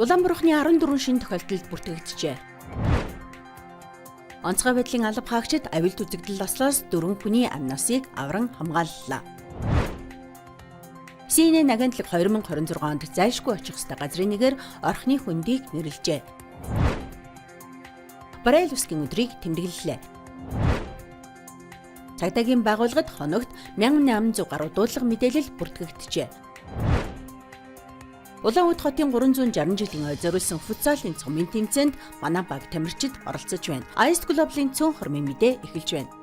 Улаанбуурхны 14 шинэ тохиолдолд бүртгэгджээ. Онцгой байдлын алба хаагчид авилт үзэгдэл ослоос 4 хүний амь насыг авран хамгааллаа. CNN агентлаг 2026 онд зайлшгүй очих ёстой газрын нэгээр орхины хөндийг нэрлэжээ. Браилевскийн өдрийг тэмдэглэлээ. Цагдаагийн байгууллагад хоногт 1800 гаруй дуудлага мэдээлэл бүртгэгджээ. Улаанбаатар хотын 360 жилийн ой зориулсан футзалын цомын тэмцээнд манай баг тамирчид оролцож байна. Ice Global-ийн цөөн хормын мэдээ эхэлж байна.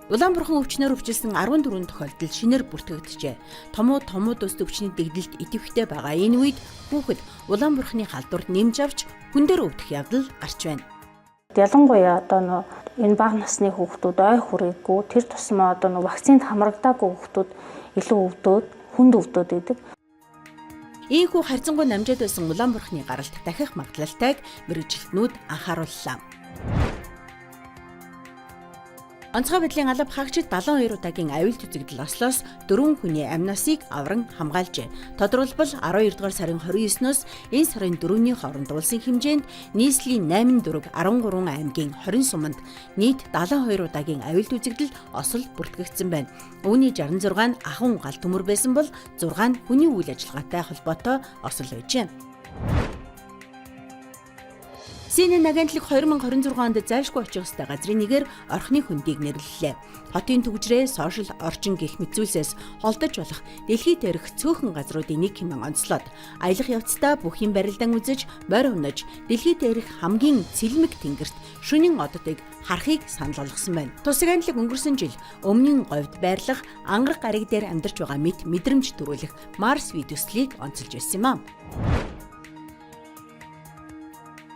Улаанбуурхан өвчнөөр өвчлсөн 14 тохиолдол шинээр бүртгэгджээ. Томууд ус өвчний дэгдэлд идэвхтэй байгаа энэ үед хүүхэд Улаанбуурханы халдварт нэмж авч хүн дээр өвдөх явдал гарч байна. Ялангуяа энэ бага насны хүүхдүүд ой хүрээгүй тэр тусмаа вакцинд хамрагдаагүй хүүхдүүд илүү өвдөд хүнд өвдөд идэг. Ийхүү харьцангуй намжаад байсан Улаанбуурханы гаралт дахих магадлалтайг мэргэжилтнүүд анхаарууллаа. Онцгой байдлын алба хаагчид 72 удаагийн авилт үзэгдэл ослоос 4 хүний амь насыг авран хамгаалжээ. Тодорхойлбол 12 дугаар сарын 29-ноос энэ сарын 4-ний хооронд улсын хэмжээнд нийслэлийн 8 дөрөг 13 аймгийн 20 суманд нийт 72 удаагийн авилт үзэгдэл осол бүртгэгдсэн байна. Үүний 66 нь ахуйн гал төмөр байсан бол 6 нь хүний үйл ажиллагаатай холбоотой осол байжээ. CNN агентлаг 2026 онд зайлшгүй очих ёстой газрын нэгээр орхины хөндийг нэрлэлээ. Хотын төвчрээ сошиал орчин гэх мэт зүйлсээс холдож болох дэлхийд дээрх цөөхөн газруудын нэг хэмээн онцлоод аялах явцдаа бүх юм барилдан үзэж, морь унаж, дэлхийд дээрх хамгийн цэлмэг тэнгэрт шөнийн оддыг харахыг санал болгосон байна. Тусаг агентлаг өнгөрсөн жил өмнгийн говьд байрлах ангараг гариг дээр амьдарч байгаа мэт мэдрэмж төрүүлэх Марс видеослийг онцолж байсан юм аа.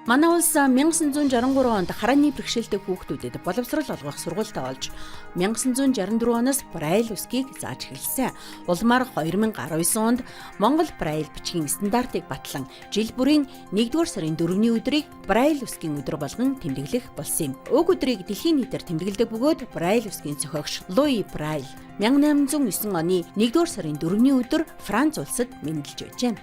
Манай улс 1963 онд харааны бэрхшээлтэй хүүхдүүдэд боловсрол олгох сургуультаа олж 1964 оноос Браилевскийг зааж эхэлсэн. Улмаар 2019 онд Монгол Браил бичгийн стандартыг батлан жил бүрийн 1-р сарын 4-ний өдрийг Браилевскийн өдөр болгон тэмдэглэх болсон юм. Уг өдрийг дэлхийн нийтээр тэмдэглэдэг бөгөөд Браилевскийн зохиогч Луи Браил 1809 оны 1-р сарын 4-ний өдөр Франц улсад мэндэлж байжээ.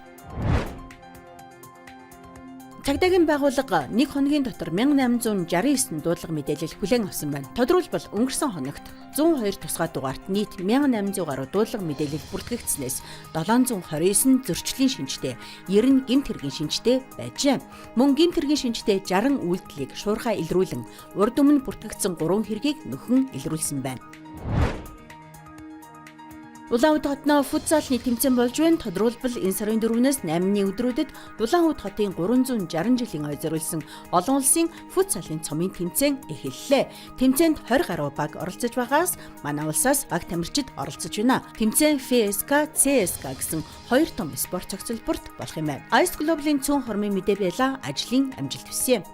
Цагдаагийн байгууллага 1 хоногийн дотор 1869 дуудлага мэдээлэл хүлээн авсан байна. Тодорхойлбол өнгөрсөн хоногт 102 тусгай дугаарт нийт 1800 гаруй дуудлага мэдээлэл бүртгэгдснээс 729 зөрчлийн шинжтэй, 90 гэмт хэргийн шинжтэй байжээ. Мөн гэмт хэргийн шинжтэй 60 үйлдэлийг шуурхай илрүүлэн урд өмнө бүртгэгдсэн 3 хэргийг нөхөн илрүүлсэн байна. Улаанбаатар хотноо футзалны тэмцээн болж байна. Тодорхойлбол энэ сарын 4-өөс 8-ны өдрүүдэд Улаанбаатар хотын 360 жилийн ой зориулсан олон улсын футзалын цомын тэмцээн эхэллээ. Тэмцээнд 20 гаруй баг оролцож байгаас манай улсаас баг тамирчид оролцож байна. Тэмцээн ФСК, ЦСК гэсэн хоёр том спорт цогцлборт болох юм байна. Ice Global-ийн цөөн хормын мэдээ байла ажлын амжилт хүсье.